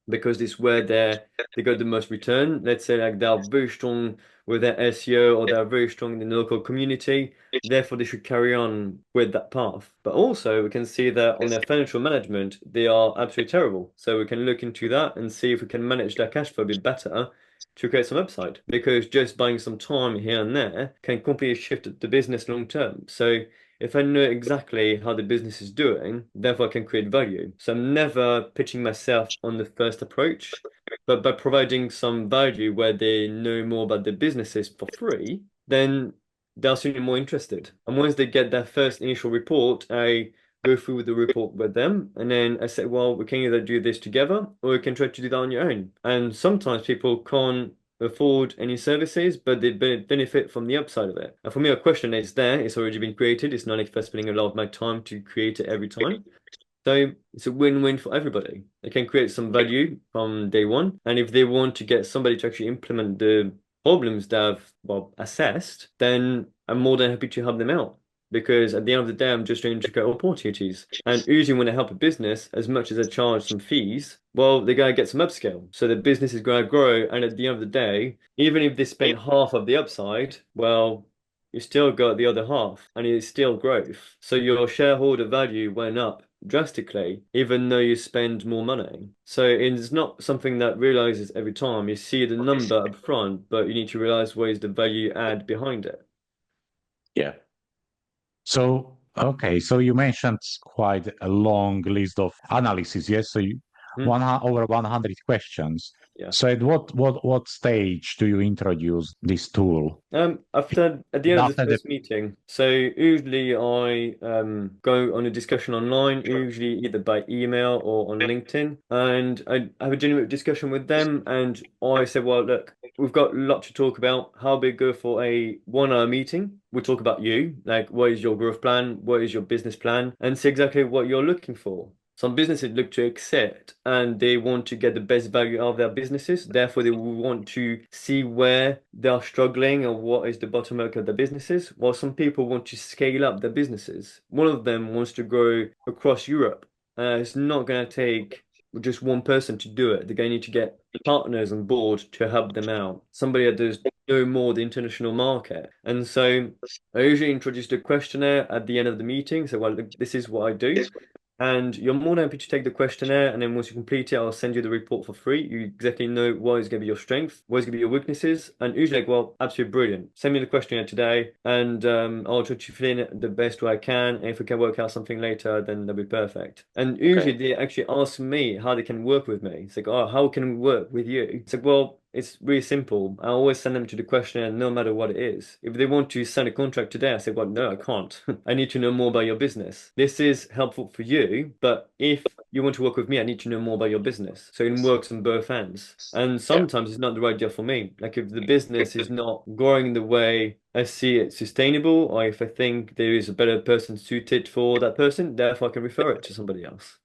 because it's where they got the most return. Let's say like they're very strong with their SEO, or they're very strong in the local community. Therefore, they should carry on with that path. But also, we can see that on their financial management, they are absolutely terrible. So we can look into that and see if we can manage their cash flow a bit better to create some upside. Because just buying some time here and there can completely shift the business long term. So if I know exactly how the business is doing, therefore I can create value. So I'm never pitching myself on the first approach, but by providing some value where they know more about the businesses for free, then they're certainly more interested. And once they get their first initial report, I go through the report with them, and then I say, well, we can either do this together or we can try to do that on your own. And sometimes people can't afford any services, but they benefit from the upside of it. And for me, a question is there, it's already been created. It's not like if I'm spending a lot of my time to create it every time. So it's a win-win for everybody. They can create some value from day one. And if they want to get somebody to actually implement the problems they've, well, assessed, then I'm more than happy to help them out. Because at the end of the day, I'm just trying to create opportunities. And usually when I help a business, as much as I charge some fees, well, they're going to get some upscale. So the business is going to grow. And at the end of the day, even if they spend half of the upside, well, you still got the other half and it's still growth. So your shareholder value went up drastically, even though you spend more money. So it's not something that realizes every time. You see the number up front, but you need to realize what is the value add behind it. Yeah. So, okay, so you mentioned quite a long list of analysis, yes? So Hmm. over 100 questions. Yeah. So at what stage do you introduce this tool? After at the And end of the after the first meeting, so usually I go on a discussion online, usually either by email or on LinkedIn, and I have a genuine discussion with them, and I say, well, look, we've got a lot to talk about. How we go for a 1 hour meeting? We talk about you, like what is your growth plan, what is your business plan, and see exactly what you're looking for. Some businesses look to accept and they want to get the best value out of their businesses. Therefore, they will want to see where they are struggling or what is the bottleneck of their businesses. While some people want to scale up their businesses. One of them wants to grow across Europe. It's not going to take just one person to do it. They're going to need to get partners on board to help them out. Somebody that does know more the international market. And so I usually introduce the questionnaire at the end of the meeting. So, well, look, this is what I do. And you're more than happy to take the questionnaire, and then once you complete it, I'll send you the report for free. You exactly know what is going to be your strength, what is going to be your weaknesses, and usually, like, well, absolutely brilliant. Send me the questionnaire today, and I'll try to fill in it the best way I can. And if we can work out something later, then that'll be perfect. And Okay. usually, they actually ask me how they can work with me. It's like, oh, how can we work with you? It's like, well, it's really simple. I always send them to the questionnaire no matter what it is. If they want to sign a contract today, I say, well, no, I can't. I need to know more about your business. This is helpful for you, but if you want to work with me, I need to know more about your business. So it works on both ends. And Yeah. sometimes it's not the right deal for me. Like if the business is not growing the way I see it sustainable, or if I think there is a better person suited for that person, therefore I can refer it to somebody else.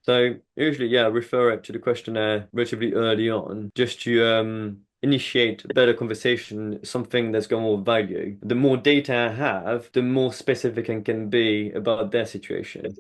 So usually, yeah, refer it to the questionnaire relatively early on, just to initiate a better conversation, something that's got more value. The more data I have, the more specific I can be about their situation.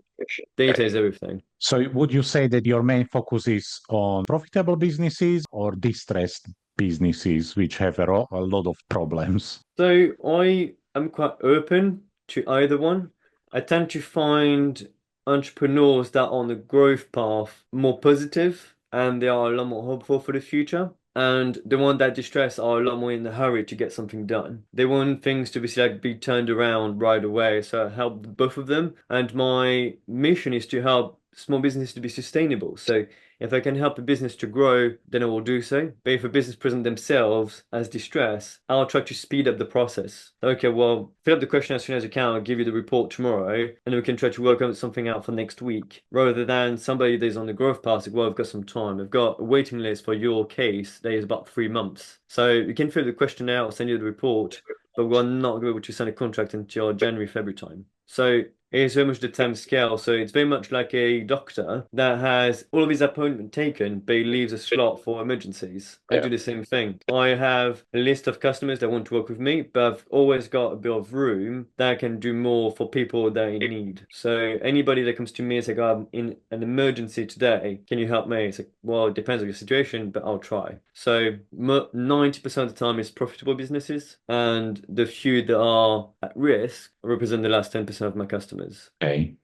Data is everything. So would you say that your main focus is on profitable businesses or distressed? businesses which have a lot of problems? So I am quite open to either one. I tend to find entrepreneurs that are on the growth path more positive and they are a lot more hopeful for the future. And the one that distress are a lot more in a hurry to get something done. They want things to be turned around right away. So I help both of them. And my mission is to help small businesses to be sustainable. So if I can help a business to grow, then I will do so. But if a business present themselves as distress, I'll try to speed up the process. Okay, well, fill up the question as soon as you can. I'll give you the report tomorrow, and then we can try to work out something out for next week. Rather than somebody that's on the growth path, like, well, I've got some time. I've got a waiting list for your case that is about 3 months. So you can fill the question out, I'll send you the report, but we're not going to be able to sign a contract until January, February time. So it's very much the time scale. So it's very much like a doctor that has all of his appointment taken, but he leaves a slot for emergencies. I do the same thing. I have a list of customers that want to work with me, but I've always got a bit of room that I can do more for people that in need. So anybody that comes to me and says, I'm in an emergency today, can you help me? It's like, well, it depends on your situation, but I'll try. So 90% of the time it's profitable businesses, and the few that are at risk represent the last 10% of my customers. Okay.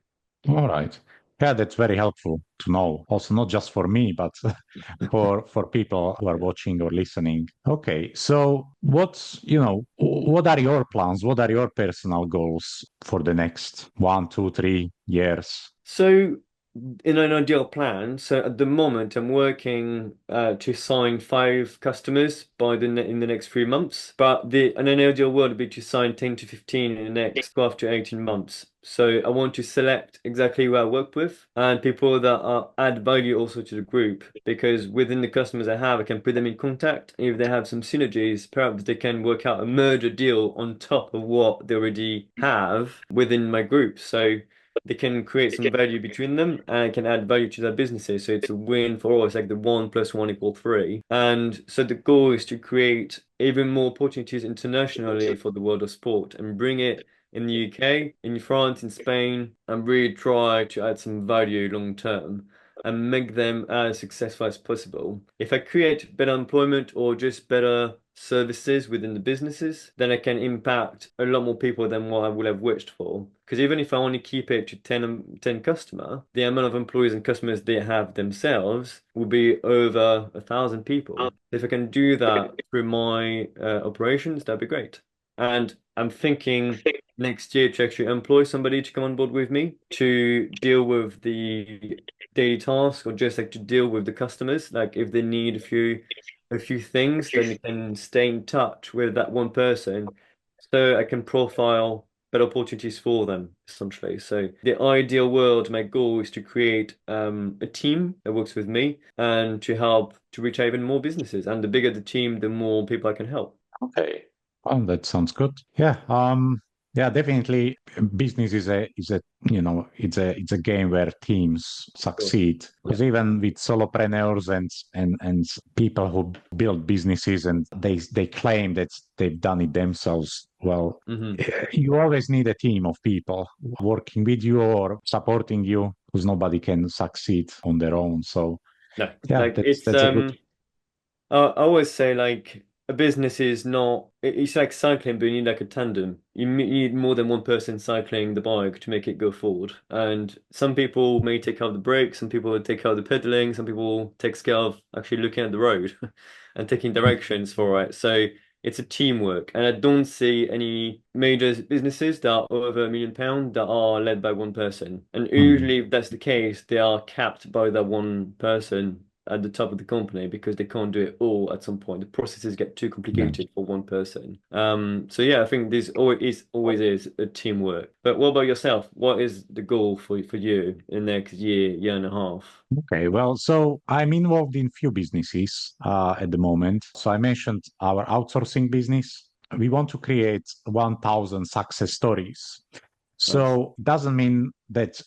All right. Yeah, that's very helpful to know. Also, not just for me, but for people who are watching or listening. Okay. So what are your plans? What are your personal goals for the next 1, 2, 3 years? So, in an ideal plan, so at the moment I'm working to sign 5 customers in the next 3 months. But in an ideal world would be to sign 10 to 15 in the next 12 to 18 months. So I want to select exactly who I work with and people that add value also to the group, because within the customers I have, I can put them in contact. If they have some synergies, perhaps they can work out a merger deal on top of what they already have within my group. So they can create some value between them and can add value to their businesses. So it's a win for all. It's like the 1 + 1 = 3. And so the goal is to create even more opportunities internationally for the world of sport and bring it in the UK, in France, in Spain, and really try to add some value long term and make them as successful as possible. If I create better employment or just better services within the businesses, then I can impact a lot more people than what I would have wished for. Because even if I only keep it to 10 customer, the amount of employees and customers they have themselves will be over 1,000 people. If I can do that through my operations, that'd be great. And I'm thinking next year to actually employ somebody to come on board with me to deal with the daily task or just like to deal with the customers. Like if they need a few things, then they can stay in touch with that one person so I can profile better opportunities for them, essentially. So the ideal world, my goal is to create a team that works with me and to help to reach even more businesses. And the bigger the team, the more people I can help. Okay. Well, that sounds good. Yeah. Yeah, definitely business is a it's a game where teams Sure. succeed. Because even with solopreneurs and people who build businesses and they claim that they've done it themselves, well, Hmm. you always need a team of people working with you or supporting you, because nobody can succeed on their own. So No, yeah, like that's it's that's a good. I always say like a business is not it's like cycling, but you need like a tandem. You need more than one person cycling the bike to make it go forward. And some people may take out the brakes, some people will take out the pedaling, some people take care of actually looking at the road and taking directions for it. So it's a teamwork. And I don't see any major businesses that are over £1 million that are led by one person. And Hmm. usually if that's the case, they are capped by that one person at the top of the company because they can't do it all at some point. The processes get too Yeah. complicated for one person. So yeah, I think this always is a teamwork. But what about yourself? What is the goal for you in the next year and a half? Okay, well, so I'm involved in few businesses at the moment. So I mentioned our outsourcing business. We want to create 1,000 success stories. Nice. So it doesn't mean that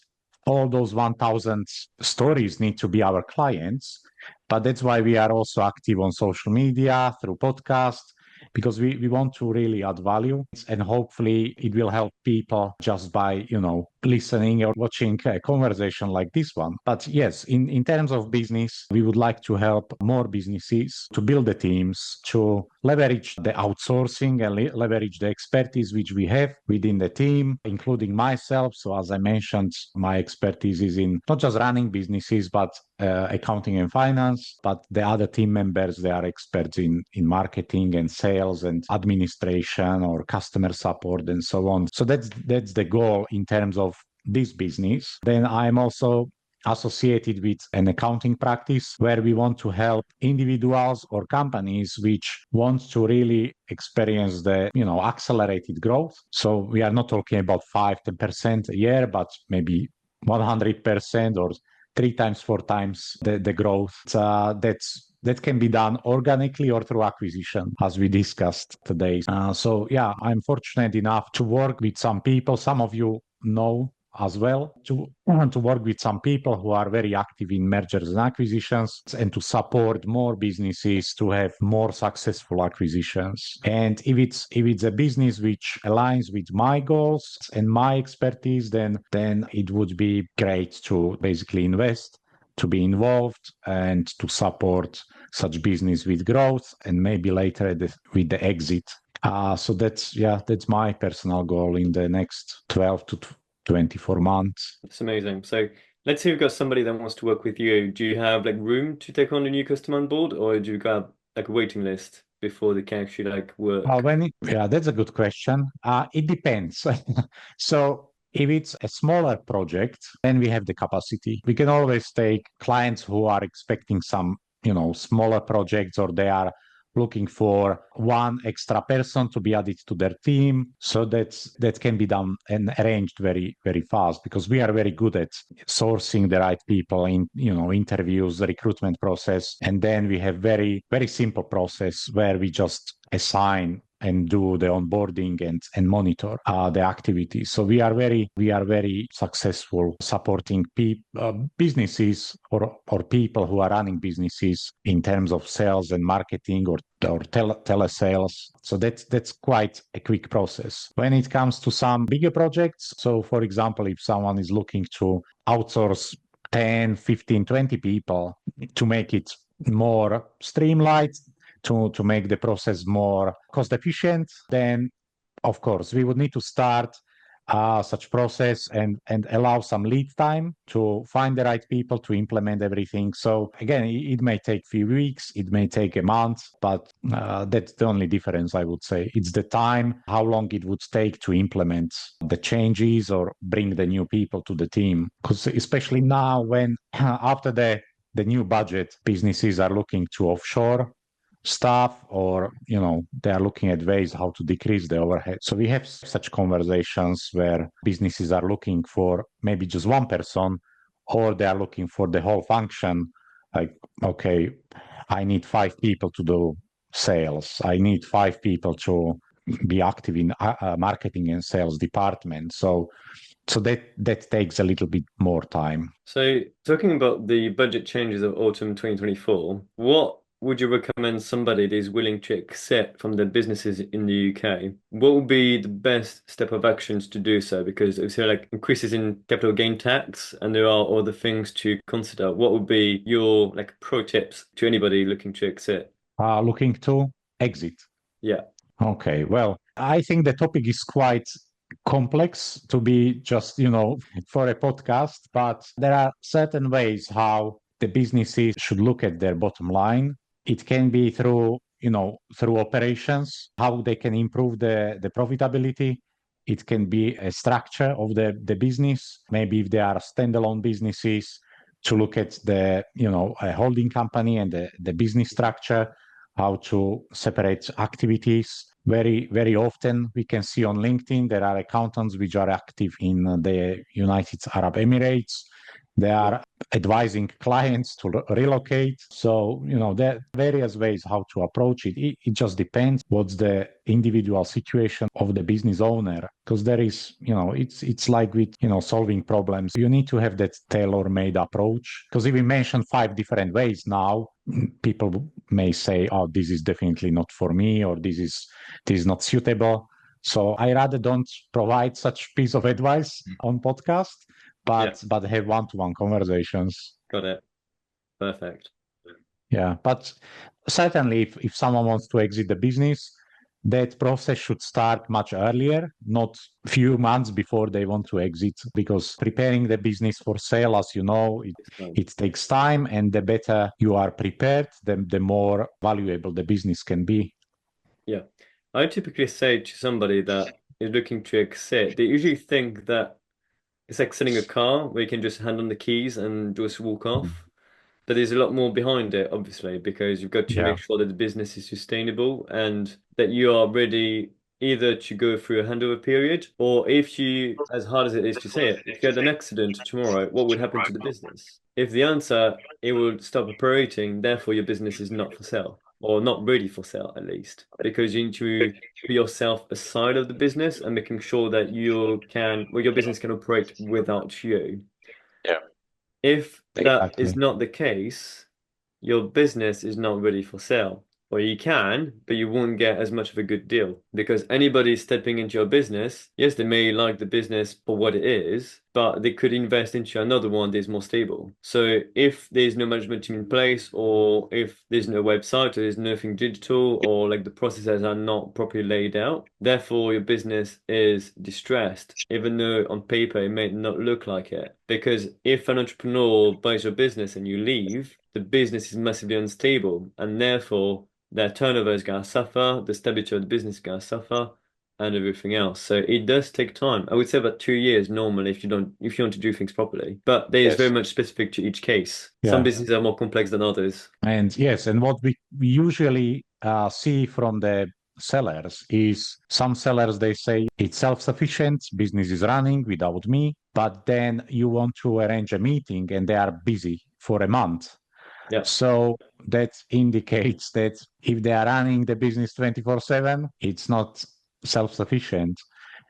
all those 1,000 stories need to be our clients, but that's why we are also active on social media through podcasts, because we want to really add value and hopefully it will help people just by, listening or watching a conversation like this one. But yes, in terms of business, we would like to help more businesses to build the teams, to leverage the outsourcing and leverage the expertise which we have within the team, including myself. So as I mentioned, my expertise is in not just running businesses, but accounting and finance, but the other team members, they are experts in marketing and sales and administration or customer support and so on. So that's the goal in terms of this business. Then I'm also associated with an accounting practice where we want to help individuals or companies which want to really experience the accelerated growth. So we are not talking about 5-10% a year, but maybe 100% or 3 times, 4 times the growth. That can be done organically or through acquisition, as we discussed today. So yeah, I'm fortunate enough to work with some people. Some of you know as well, to work with some people who are very active in mergers and acquisitions and to support more businesses to have more successful acquisitions. And if it's a business which aligns with my goals and my expertise, then it would be great to basically invest, to be involved and to support such business with growth and maybe later with the exit. So that's my personal goal in the next 12 to 24 months. That's amazing. So let's say we've got somebody that wants to work with you. Do you have like room to take on a new customer on board, or do you got like a waiting list before they can actually like work? That's a good question. It depends. So if it's a smaller project, then we have the capacity. We can always take clients who are expecting some, smaller projects, or they are looking for one extra person to be added to their team. So that can be done and arranged very, very fast, because we are very good at sourcing the right people in, interviews, the recruitment process. And then we have very, very simple process where we just assign and do the onboarding and monitor the activities. So we are very successful supporting businesses or people who are running businesses in terms of sales and marketing or telesales. So that's quite a quick process. When it comes to some bigger projects, so for example, if someone is looking to outsource 10, 15, 20 people to make it more streamlined, to make the process more cost efficient, then of course we would need to start such process and allow some lead time to find the right people to implement everything. So again, it may take a few weeks, it may take a month, but that's the only difference, I would say. It's the time, how long it would take to implement the changes or bring the new people to the team. Because especially now, when after the new budget, businesses are looking to offshore staff, or they are looking at ways how to decrease the overhead. So we have such conversations where businesses are looking for maybe just one person, or they are looking for the whole function. Like, okay, I need 5 people to do sales, I need 5 people to be active in marketing and sales department. So that takes a little bit more time. So talking about the budget changes of autumn 2024, what would you recommend somebody that is willing to accept from the businesses in the UK? What would be the best step of actions to do so? Because obviously, like increases in capital gain tax, and there are other things to consider. What would be your like pro tips to anybody looking to exit? Looking to exit. Yeah. Okay. Well, I think the topic is quite complex to be just, for a podcast, but there are certain ways how the businesses should look at their bottom line. It can be through operations, how they can improve the profitability. It can be a structure of the business. Maybe if they are standalone businesses, to look at the, a holding company and the business structure, how to separate activities. Very, very often we can see on LinkedIn, there are accountants which are active in the United Arab Emirates. They are advising clients to relocate. So, there are various ways how to approach it. It just depends what's the individual situation of the business owner. Because there is, it's like with, solving problems. You need to have that tailor-made approach. Because if we mention 5 different ways now, people may say, oh, this is definitely not for me, or this is not suitable. So I rather don't provide such piece of advice on podcast, Yeah, but have one-to-one conversations. got it. Perfect. Yeah, but certainly if someone wants to exit the business, that process should start much earlier, not few months before they want to exit, because preparing the business for sale, as you know, it takes time, and the better you are prepared, the more valuable the business can be. Yeah. I typically say to somebody that is looking to exit, they usually think that it's like selling a car where you can just hand on the keys and just walk off. But there's a lot more behind it, obviously, because you've got to Yeah, make sure that the business is sustainable and that you are ready either to go through a handover period or if you, as hard as it is to say it, if you had an accident tomorrow, what would happen to the business? If the answer, it will stop operating, therefore your business is not for sale or not ready for sale at least, because you need to put yourself aside of the business and making sure that you can, well, your business can operate without you. yeah, If that is exactly. not the case, your business is not ready for sale. Or you can, but you won't get as much of a good deal because anybody stepping into your business, yes, they may like the business for what it is, but they could invest into another one that is more stable. So if there's no management team in place, or if there's no website, or there's nothing digital, or like the processes are not properly laid out, therefore your business is distressed, even though on paper it may not look like it. Because if an entrepreneur buys your business and you leave, the business is massively unstable, and therefore their turnover is going to suffer, the stability of the business is going to suffer, and everything else. So it does take time. I would say about 2 years normally if you want to do things properly. But there is very Yes. much specific to each case. Some Yeah. businesses are more complex than others. And yes, and what we usually see from the sellers is some sellers, they say it's self-sufficient, business is running without me, but then you want to arrange a meeting and they are busy for a month. Yeah, So that indicates that if they are running the business 24/7, it's not self-sufficient.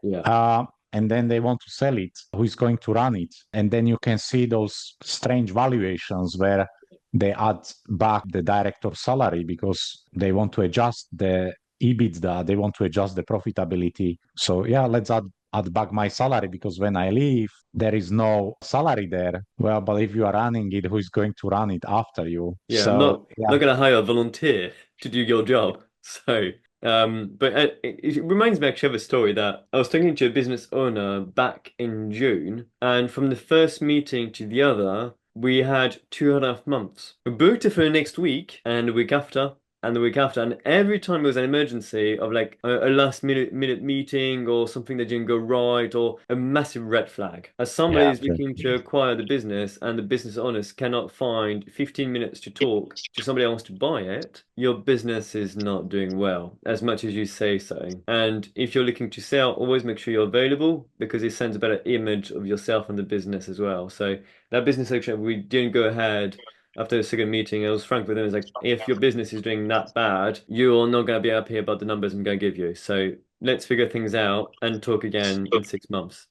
yeah, Uh, and then they want to sell it. Who is going to run it? And then you can see those strange valuations where they add back the director salary because they want to adjust the EBITDA, they want to adjust the profitability. So yeah, let's add back my salary because when I leave, there is no salary there. Well, but if you are running it, who is going to run it after you? yeah. I'm So not yeah, going to hire a volunteer to do your job. So, but it reminds me actually of a story that I was talking to a business owner back in June, and from the first meeting to the other, we had 2.5 months. We booked it for the next week and the week after. And the week after, and every time it was an emergency of like a last minute meeting or something that didn't go right or a massive red flag. As somebody yeah, is looking to acquire the business and the business owners cannot find 15 minutes to talk to somebody who wants to buy it, your business is not doing well as much as you say so. And if you're looking to sell, always make sure you're available because it sends a better image of yourself and the business as well. So that business section, we didn't go ahead after the second meeting. I was frank with him. I was like, if your business is doing that bad, you're not going to be happy about the numbers I'm going to give you. So let's figure things out and talk again in 6 months.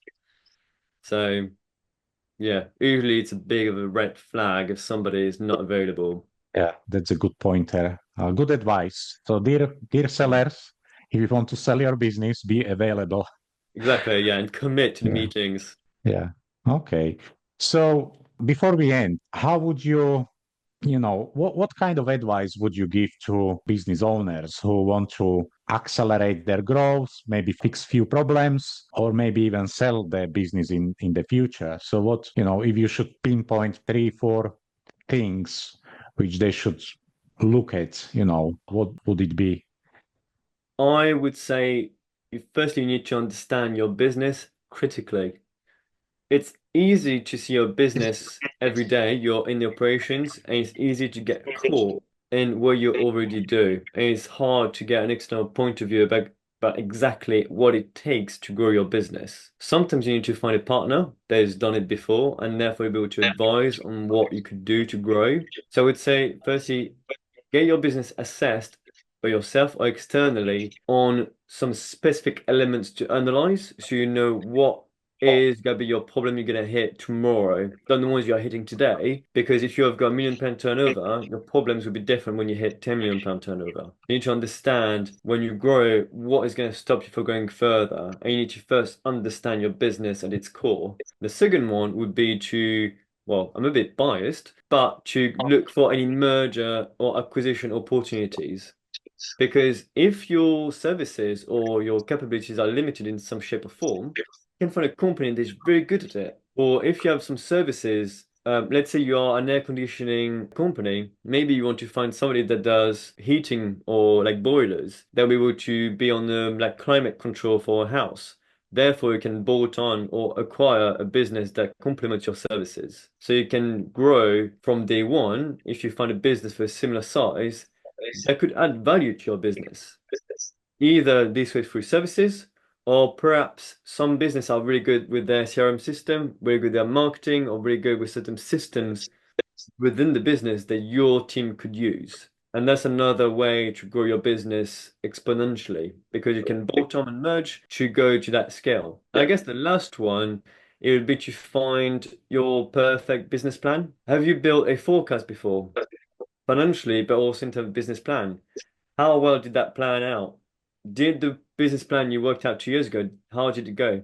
So yeah, usually it's a big of a red flag if somebody is not available. yeah, that's a good pointer. Good advice. So, dear sellers, if you want to sell your business, be available. Exactly, yeah, and commit to the Yeah, meetings. yeah. Okay. So, before we end, how would you, what kind of advice would you give to business owners who want to accelerate their growth, maybe fix few problems, or maybe even sell their business in the future? So, if you should pinpoint three, four things which they should look at, what would it be? I would say you firstly need to understand your business critically. It's easy to see your business every day, you're in the operations, and it's easy to get caught in what you already do. And it's hard to get an external point of view about exactly what it takes to grow your business. Sometimes you need to find a partner that has done it before and therefore be able to advise on what you could do to grow. So I would say, firstly, get your business assessed by yourself or externally on some specific elements to analyze so you know what is going to be your problem you're going to hit tomorrow than the ones you're hitting today. Because if you've got £1 million turnover, your problems will be different when you hit £10 million turnover. You need to understand when you grow what is going to stop you from going further. And you need to first understand your business at its core. The second one would be to, well, I'm a bit biased, but to look for any merger or acquisition opportunities. Because if your services or your capabilities are limited in some shape or form, you can find a company that's very good at it. Or if you have some services, let's say you are an air conditioning company, maybe you want to find somebody that does heating or like boilers that will be able to be on the like climate control for a house. Therefore, you can bolt on or acquire a business that complements your services. So you can grow from day one if you find a business for a similar size that could add value to your business. Either this way through services, or perhaps some business are really good with their CRM system, really good with their marketing, or really good with certain systems within the business that your team could use. And that's another way to grow your business exponentially because you can bolt on and merge to go to that scale. I guess the last one, it would be to find your perfect business plan. Have you built a forecast before? Financially, but also in terms of business plan. How well did that plan out? Did the business plan you worked out 2 years ago, how did it go?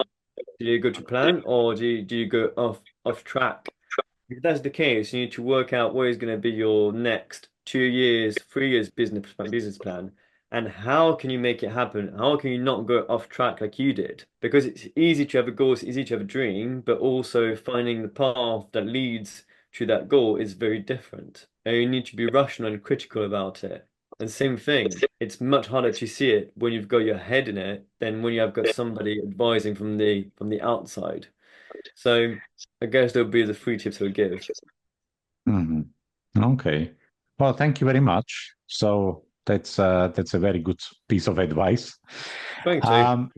Did you go to plan or do you go off track? If that's the case, you need to work out what is going to be your next 2 years, 3 years business plan, and how can you make it happen? How can you not go off track like you did? Because it's easy to have a goal, it's easy to have a dream, but also finding the path that leads to that goal is very different. And you need to be rational and critical about it. And same thing, it's much harder to see it when you've got your head in it than when you have got somebody advising from the outside. So I guess there'll be the three tips I'll give. Mhm. Okay. Well, thank you very much. So that's a very good piece of advice. Trying to. Um,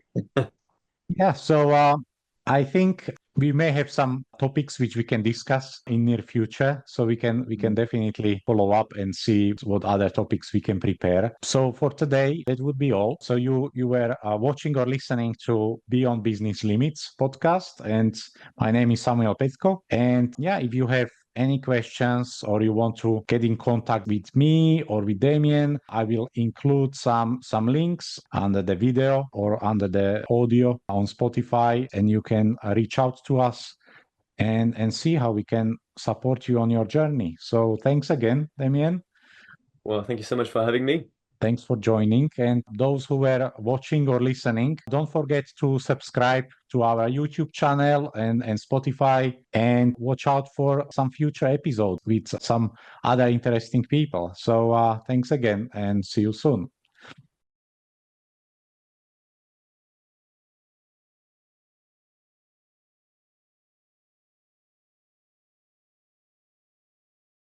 yeah, so I think we may have some topics which we can discuss in near future. So we can definitely follow up and see what other topics we can prepare. So for today, that would be all. So you were watching or listening to Beyond Business Limits podcast, and my name is Samuel Petko. And yeah, if you have any questions or you want to get in contact with me or with Damien, I will include some links under the video or under the audio on Spotify, and you can reach out to us and see how we can support you on your journey. So thanks again, Damien. Well, thank you so much for having me. Thanks for joining. And those who were watching or listening, don't forget to subscribe to our YouTube channel and Spotify, and watch out for some future episodes with some other interesting people. So thanks again and see you soon.